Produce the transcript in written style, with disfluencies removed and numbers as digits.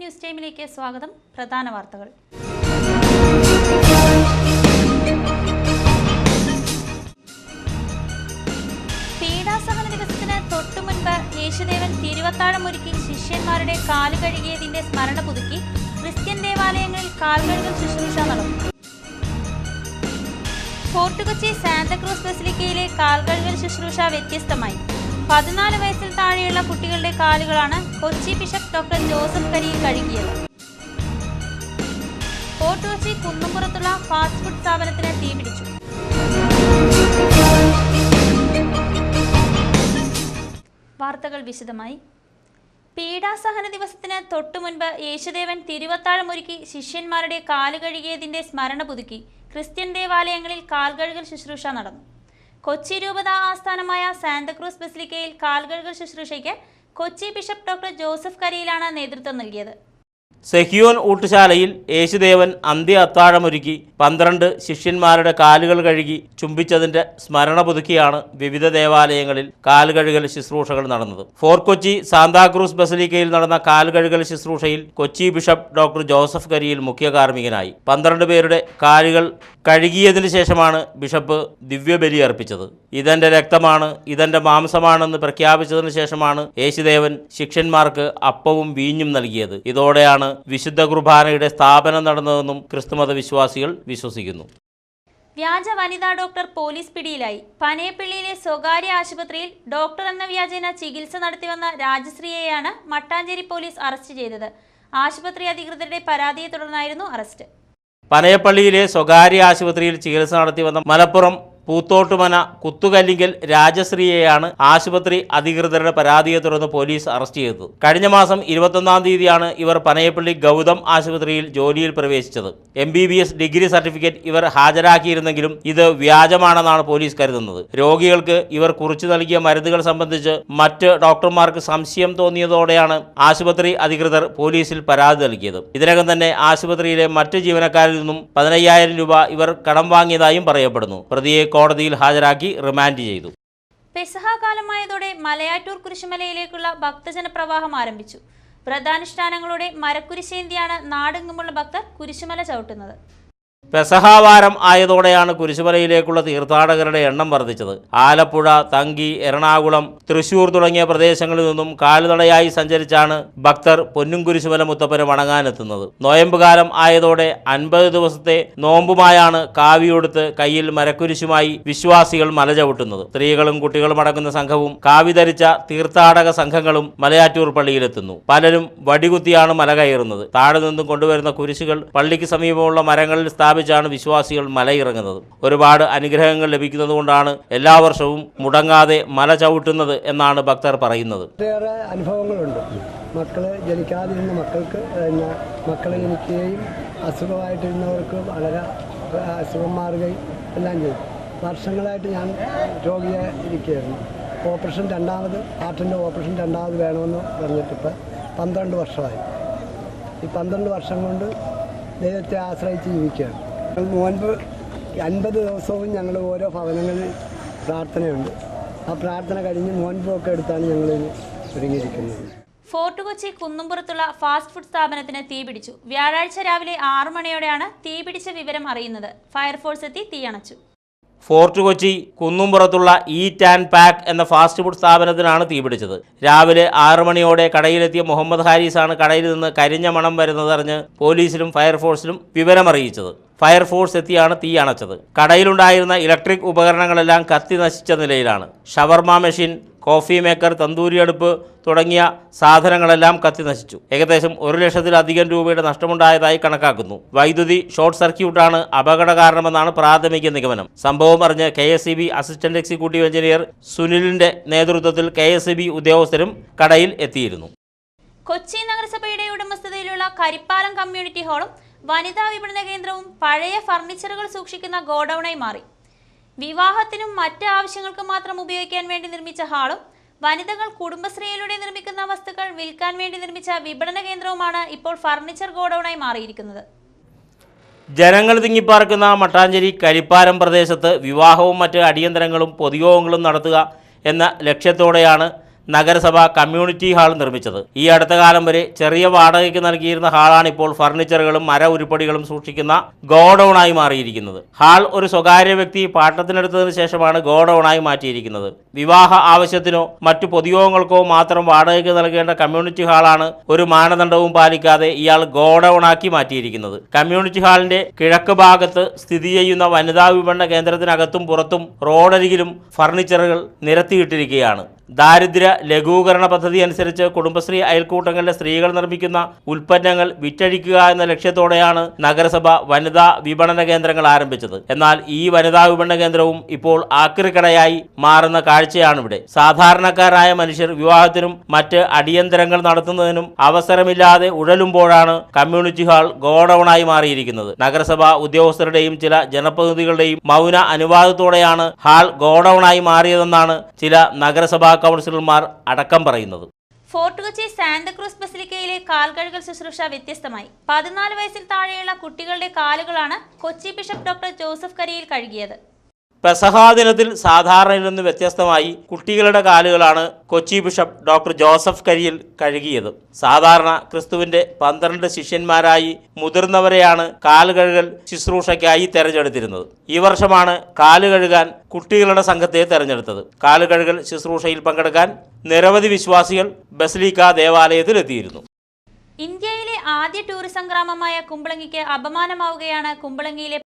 News ടൈമിലേക്ക് സ്വാഗതം. പ്രധാന വാർത്തകൾ. പീഡാസഹന ദിവസത്തിന് തൊട്ടുമുൻപ് യേശുദേവൻ തിരുവത്താഴമൊരുക്കി ശിഷ്യന്മാരുടെ കാല് കഴുകിയതിന്റെ സ്മരണ പുതുക്കി ക്രിസ്ത്യൻ ദേവാലയങ്ങളിൽ കാൽകഴുകൽ ശുശ്രൂഷ നടന്നു. ഫോർട്ട് കൊച്ചി സാന്താക്രൂസ് ബസിലിക്കയിലെ കാൽകഴുകൽ ശുശ്രൂഷ വ്യത്യസ്തമായി. 14 വയസ്സിൽ താഴെയുള്ള കുട്ടികളുടെ കാലുകളാണ് കൊച്ചി ബിഷപ്പ് ഡോക്ടർ ജോസഫ് കരിയിൽ കഴുകിയത്. ഫോർട്ട് കൊച്ചി കുന്നുംപുറത്തുള്ള ഫാസ്റ്റ് ഫുഡ് സ്ഥാപനത്തിന് തീപിടിച്ചു. വാർത്തകൾ വിശദമായി. പീഡാസഹന ദിവസത്തിന് തൊട്ടുമുൻപ് യേശുദേവൻ തിരുവത്താഴമൊരുക്കി ശിഷ്യന്മാരുടെ കാല് കഴുകിയതിന്റെ സ്മരണ പുതുക്കി ക്രിസ്ത്യൻ ദേവാലയങ്ങളിൽ കാൽകഴുകൽ ശുശ്രൂഷ നടന്നു. കൊച്ചി രൂപത ആസ്ഥാനമായ സാന്താക്രൂസ് ബസിലിക്കയിൽ കാൽകഴുകൽ ശുശ്രൂഷയ്ക്ക് കൊച്ചി ബിഷപ്പ് ഡോക്ടർ ജോസഫ് കരിയിലാണ് നേതൃത്വം നൽകിയത്. സെഹിയോൻ ഊട്ടുശാലയിൽ യേശുദേവൻ അന്ത്യ അത്താഴമൊരുക്കി 12 ശിഷ്യന്മാരുടെ കാലുകൾ കഴുകി ചുംബിച്ചതിന്റെ സ്മരണ പുതുക്കിയാണ് വിവിധ ദേവാലയങ്ങളിൽ കാലുകഴുകൽ ശുശ്രൂഷകൾ നടന്നത്. ഫോർട്ട് കൊച്ചി സാന്താക്രൂസ് ബസിലിക്കയിൽ നടന്ന കാലുകഴുകൽ ശുശ്രൂഷയിൽ കൊച്ചി ബിഷപ്പ് ഡോക്ടർ ജോസഫ് കരിയിൽ മുഖ്യ കാർമ്മികനായി. 12 പേരുടെ കാലുകൾ കഴുകിയതിനു ശേഷമാണ് ബിഷപ്പ് ദിവ്യബലി അർപ്പിച്ചത്. ഇതെന്റെ രക്തമാണ്, ഇതെന്റെ മാംസമാണെന്ന് പ്രഖ്യാപിച്ചതിനു ശേഷമാണ് യേശുദേവൻ ശിഷ്യന്മാർക്ക് അപ്പവും വീഞ്ഞും നൽകിയത്. ഇതോടെയാണ് വിശുദ്ധ കുർബാനയുടെ സ്ഥാപനം നടന്നതെന്നും ക്രിസ്തുമത വിശ്വാസികൾ വിശ്വസിക്കുന്നു. വ്യാജ വനിതാ ഡോക്ടർ പോലീസ് പിടിയിലായി. പനയപ്പള്ളിയിലെ സ്വകാര്യ ആശുപത്രിയിൽ ഡോക്ടർ എന്ന വ്യാജേന ചികിത്സ നടത്തിവന്ന രാജശ്രീയെയാണ് മട്ടാഞ്ചേരി പോലീസ് അറസ്റ്റ് ചെയ്തത്. ആശുപത്രി അധികൃതരുടെ പരാതിയെ തുടർന്നായിരുന്നു അറസ്റ്റ്. പനയപ്പള്ളിയിലെ സ്വകാര്യ ആശുപത്രിയിൽ ചികിത്സ നടത്തിവന്ന മലപ്പുറം പൂത്തോട്ടുമന കുത്തുകല്ലിങ്കൽ രാജശ്രീയെയാണ് ആശുപത്രി അധികൃതരുടെ പരാതിയെ തുടർന്ന് പോലീസ് അറസ്റ്റ് ചെയ്തത്. കഴിഞ്ഞ മാസം 21-ാം തീയതിയാണ് ഇവർ പനയപ്പള്ളി ഗൗതം ആശുപത്രിയിൽ ജോലിയിൽ പ്രവേശിച്ചത്. MBBS ഡിഗ്രി സർട്ടിഫിക്കറ്റ് ഇവർ ഹാജരാക്കിയിരുന്നെങ്കിലും ഇത് വ്യാജമാണെന്നാണ് പോലീസ് കരുതുന്നത്. രോഗികൾക്ക് ഇവർ കുറിച്ചു നൽകിയ മരുന്നുകൾ സംബന്ധിച്ച് മറ്റ് ഡോക്ടർമാർക്ക് സംശയം തോന്നിയതോടെയാണ് ആശുപത്രി അധികൃതർ പോലീസിൽ പരാതി നൽകിയത്. ഇതിനകം തന്നെ ആശുപത്രിയിലെ മറ്റ് ജീവനക്കാരിൽ നിന്നും 15,000 രൂപ ഇവർ കടം വാങ്ങിയതായും പറയപ്പെടുന്നു. പ്രതിയെ കോടതിയിൽ ഹാജരാക്കി റിമാൻഡ് ചെയ്തു. പെസഹ കാലമായതോടെ മലയാറ്റൂർ കുരിശുമലയിലേക്കുള്ള ഭക്തജന പ്രവാഹം ആരംഭിച്ചു. വ്രതാനുഷ്ഠാനങ്ങളോടെ മരക്കുരിശേന്തിയാണ് നാടെങ്ങുമുള്ള ഭക്തർ കുരിശുമല ചവിട്ടുന്നത്. പെസഹാവാരം ആയതോടെയാണ് കുരിശുമലയിലേക്കുള്ള തീർത്ഥാടകരുടെ എണ്ണം വർദ്ധിച്ചത്. ആലപ്പുഴ, തങ്കി, എറണാകുളം, തൃശൂർ തുടങ്ങിയ പ്രദേശങ്ങളിൽ നിന്നും കാൽനടയായി സഞ്ചരിച്ചാണ് ഭക്തർ പൊന്നും കുരിശുമല മുത്തപ്പനെ വണങ്ങാനെത്തുന്നത്. നോയമ്പുകാലം ആയതോടെ 50 ദിവസത്തെ നോമ്പുമായാണ് കാവിയൊടുത്ത് കയ്യിൽ മരക്കുരിശുമായി വിശ്വാസികൾ മല ചവിട്ടുന്നത്. സ്ത്രീകളും കുട്ടികളും അടങ്ങുന്ന സംഘവും കാവി ധരിച്ച തീർത്ഥാടക സംഘങ്ങളും മലയാറ്റൂർ പള്ളിയിലെത്തുന്നു. പലരും വടികുത്തിയാണ് മല കയറുന്നത്. താഴെ നിന്നും കൊണ്ടുവരുന്ന കുരിശുകൾ പള്ളിക്ക് സമീപമുള്ള മരങ്ങളിൽ സ്ഥാപിച്ചാണ് വിശ്വാസികൾ മലയിറങ്ങുന്നത്. ഒരുപാട് അനുഗ്രഹങ്ങൾ ലഭിക്കുന്നതുകൊണ്ടാണ് എല്ലാ വർഷവും മുടങ്ങാതെ മല ചവിട്ടുന്നത് എന്നാണ് ഭക്തർ പറയുന്നത്. ഒട്ടേറെ അനുഭവങ്ങളുണ്ട്. മക്കള് ജനിക്കാതിരുന്ന മക്കളെ ജനിക്കുകയും അസുഖമായിട്ടിരുന്നവർക്ക് വളരെ അസുഖം മാറുകയും എല്ലാം ചെയ്തു. വർഷങ്ങളായിട്ട് ഞാൻ രോഗിയെ ഇരിക്കുകയായിരുന്നു. ഓപ്പറേഷൻ ഹാർട്ടിൻ്റെ ഓപ്പറേഷൻ രണ്ടാമത് വേണമെന്ന് പറഞ്ഞിട്ടിപ്പോൾ 12 വർഷമായി. ഈ 12 വർഷം കൊണ്ട് ദൈവത്തെ ആശ്രയിച്ച് ജീവിക്കുകയാണ്. മുൻപ് 50 ദിവസവും ഞങ്ങൾ ഓരോ ഭവനങ്ങളിൽ പ്രാർത്ഥനയുണ്ട്. ആ പ്രാർത്ഥന കഴിഞ്ഞ് നോൻപൊക്കെ എടുത്താണ് ഞങ്ങൾ ഒരുങ്ങിയിരിക്കുന്നത്. ഫോർട്ട് കൊച്ചി കുന്നുംപുറത്തുള്ള ഫാസ്റ്റ് ഫുഡ് സ്ഥാപനത്തിന് തീപിടിച്ചു. വ്യാഴാഴ്ച രാവിലെ 6 മണിയോടെയാണ് തീപിടിച്ച വിവരം അറിയുന്നത്. ഫയർഫോഴ്സ് എത്തി തീയണച്ചു. ഫോർട്ട് കൊച്ചി കുന്നുംപുറത്തുള്ള ഈറ്റ് ആൻഡ് പാക്ക് എന്ന ഫാസ്റ്റ് ഫുഡ് സ്ഥാപനത്തിനാണ് തീപിടിച്ചത്. രാവിലെ 6 മണിയോടെ കടയിലെത്തിയ മുഹമ്മദ് ഹാരിസാണ് കടയിൽ നിന്ന് കരിഞ്ഞ മണം വരുന്നതറിഞ്ഞ് പോലീസിലും ഫയർഫോഴ്സിലും വിവരമറിയിച്ചത്. ഫയർഫോഴ്സ് എത്തിയാണ് തീ അണച്ചത്. കടയിലുണ്ടായിരുന്ന ഇലക്ട്രിക് ഉപകരണങ്ങളെല്ലാം കത്തി നശിച്ച നിലയിലാണ്. ഷവർമ മെഷീൻ, കോഫി മേക്കർ, തന്തൂരി അടുപ്പ് തുടങ്ങിയ സാധനങ്ങളെല്ലാം കത്തി നശിച്ചു. ഏകദേശം 1 ലക്ഷത്തിലധികം രൂപയുടെ നഷ്ടമുണ്ടായതായി കണക്കാക്കുന്നു. വൈദ്യുതി ഷോർട്ട് സർക്യൂട്ടാണ് അപകട കാരണമെന്നാണ് പ്രാഥമിക നിഗമനം. സംഭവം അറിഞ്ഞ് KSEB അസിസ്റ്റന്റ് എക്സിക്യൂട്ടീവ് എഞ്ചിനീയർ സുനിലിന്റെ നേതൃത്വത്തിൽ KSEB ഉദ്യോഗസ്ഥരും കടയിൽ എത്തിയിരുന്നു. കൊച്ചി നഗരസഭയുടെ ഉടമസ്ഥതയിലുള്ള കരിപ്പാലം കമ്മ്യൂണിറ്റി ഹാളും വനിതാ വിപണന കേന്ദ്രവും പഴയ ഫർണിച്ചറുകൾ സൂക്ഷിക്കുന്ന ഗോഡൌണായി മാറി. വിവാഹത്തിനും മറ്റ് ആവശ്യങ്ങൾക്കും മാത്രം ഉപയോഗിക്കാൻ വേണ്ടി നിർമ്മിച്ച ഹാളും വനിതകൾ കുടുംബശ്രീയിലൂടെ നിർമ്മിക്കുന്ന വസ്തുക്കൾ വിൽക്കാൻ വേണ്ടി നിർമ്മിച്ച വിപണന കേന്ദ്രവുമാണ് ഇപ്പോൾ ഫർണിച്ചർ ഗോഡൌണായി മാറിയിരിക്കുന്നത്. ജനങ്ങൾ തിങ്ങിപ്പാർക്കുന്ന മട്ടാഞ്ചേരി കരിപ്പാലം പ്രദേശത്ത് വിവാഹവും മറ്റ് അടിയന്തരങ്ങളും പൊതുയോഗങ്ങളും നടത്തുക എന്ന ലക്ഷ്യത്തോടെയാണ് നഗരസഭ കമ്മ്യൂണിറ്റി ഹാൾ നിർമ്മിച്ചത്. ഈ അടുത്ത കാലം വരെ ചെറിയ വാടകയ്ക്ക് നൽകിയിരുന്ന ഹാളാണ് ഇപ്പോൾ ഫർണിച്ചറുകളും മര ഉരുപ്പടികളും സൂക്ഷിക്കുന്ന ഗോഡൌണായി മാറിയിരിക്കുന്നത്. ഹാൾ ഒരു സ്വകാര്യ വ്യക്തി പാട്ടത്തിനെടുത്തതിന് ശേഷമാണ് ഗോഡൌണായി മാറ്റിയിരിക്കുന്നത്. വിവാഹ ആവശ്യത്തിനോ മറ്റു പൊതുയോഗങ്ങൾക്കോ മാത്രം വാടകയ്ക്ക് നൽകേണ്ട കമ്മ്യൂണിറ്റി ഹാളാണ് ഒരു മാനദണ്ഡവും പാലിക്കാതെ ഇയാൾ ഗോഡൌണാക്കി മാറ്റിയിരിക്കുന്നത്. കമ്മ്യൂണിറ്റി ഹാളിന്റെ കിഴക്ക് ഭാഗത്ത് സ്ഥിതി ചെയ്യുന്ന വനിതാ വിപണന കേന്ദ്രത്തിനകത്തും പുറത്തും റോഡരികിലും ഫർണിച്ചറുകൾ നിരത്തിയിട്ടിരിക്കുകയാണ്. ദാരിദ്ര്യ ലഘൂകരണ പദ്ധതി അനുസരിച്ച് കുടുംബശ്രീ അയൽക്കൂട്ടങ്ങളിലെ സ്ത്രീകൾ നിർമ്മിക്കുന്ന ഉൽപ്പന്നങ്ങൾ വിറ്റഴിക്കുക എന്ന ലക്ഷ്യത്തോടെയാണ് നഗരസഭ വനിതാ വിപണന കേന്ദ്രങ്ങൾ ആരംഭിച്ചത്. എന്നാൽ ഈ വനിതാ വിപണന കേന്ദ്രവും ഇപ്പോൾ ആക്രിക്കടയായി മാറുന്ന കാഴ്ചയാണിവിടെ. സാധാരണക്കാരായ മനുഷ്യർ വിവാഹത്തിനും മറ്റ് അടിയന്തരങ്ങൾ നടത്തുന്നതിനും അവസരമില്ലാതെ ഉഴലുമ്പോഴാണ് കമ്മ്യൂണിറ്റി ഹാൾ ഗോഡൌണായി മാറിയിരിക്കുന്നത്. നഗരസഭ ഉദ്യോഗസ്ഥരുടെയും ചില ജനപ്രതിനിധികളുടെയും മൗന അനുവാദത്തോടെയാണ് ഹാൾ ഗോഡൌണായി മാറിയതെന്നാണ് ചില നഗരസഭാ കൗൺസിലർമാർ അടക്കം പറയുന്നത്. ഫോർട്ട് കൊച്ചി സാന്താക്രൂസ് ബസിലിക്കയിലെ കാൽകഴുകൽ ശുശ്രൂഷ വ്യത്യസ്തമായി. 14 വയസ്സിൽ താഴെയുള്ള കുട്ടികളുടെ കാലുകളാണ് കൊച്ചി ബിഷപ്പ് ഡോക്ടർ ജോസഫ് കരിയിൽ കഴുകിയത്. പെസഹാ ദിനത്തിൽ സാധാരണയിൽ നിന്ന് വ്യത്യസ്തമായി കുട്ടികളുടെ കാലുകളാണ് കൊച്ചി ബിഷപ്പ് ഡോക്ടർ ജോസഫ് കരിയിൽ കഴുകിയത്. സാധാരണ ക്രിസ്തുവിന്റെ 12 ശിഷ്യന്മാരായി മുതിർന്നവരെയാണ് കാലുകഴുകൽ ശുശ്രൂഷയ്ക്കായി തെരഞ്ഞെടുത്തിരുന്നത്. ഈ വർഷമാണ് കാലുകഴുകാൻ കുട്ടികളുടെ സംഘത്തെ തെരഞ്ഞെടുത്തത്. കാലുകഴുകൽ ശുശ്രൂഷയിൽ പങ്കെടുക്കാൻ നിരവധി വിശ്വാസികൾ ബസിലിക്ക ദേവാലയത്തിലെത്തിയിരുന്നു. ഇന്ത്യയിലെ ആദ്യ ടൂറിസം ഗ്രാമമായ കുമ്പളങ്ങിക്ക് അപമാനമാവുകയാണ് കുമ്പളങ്ങിയിലെ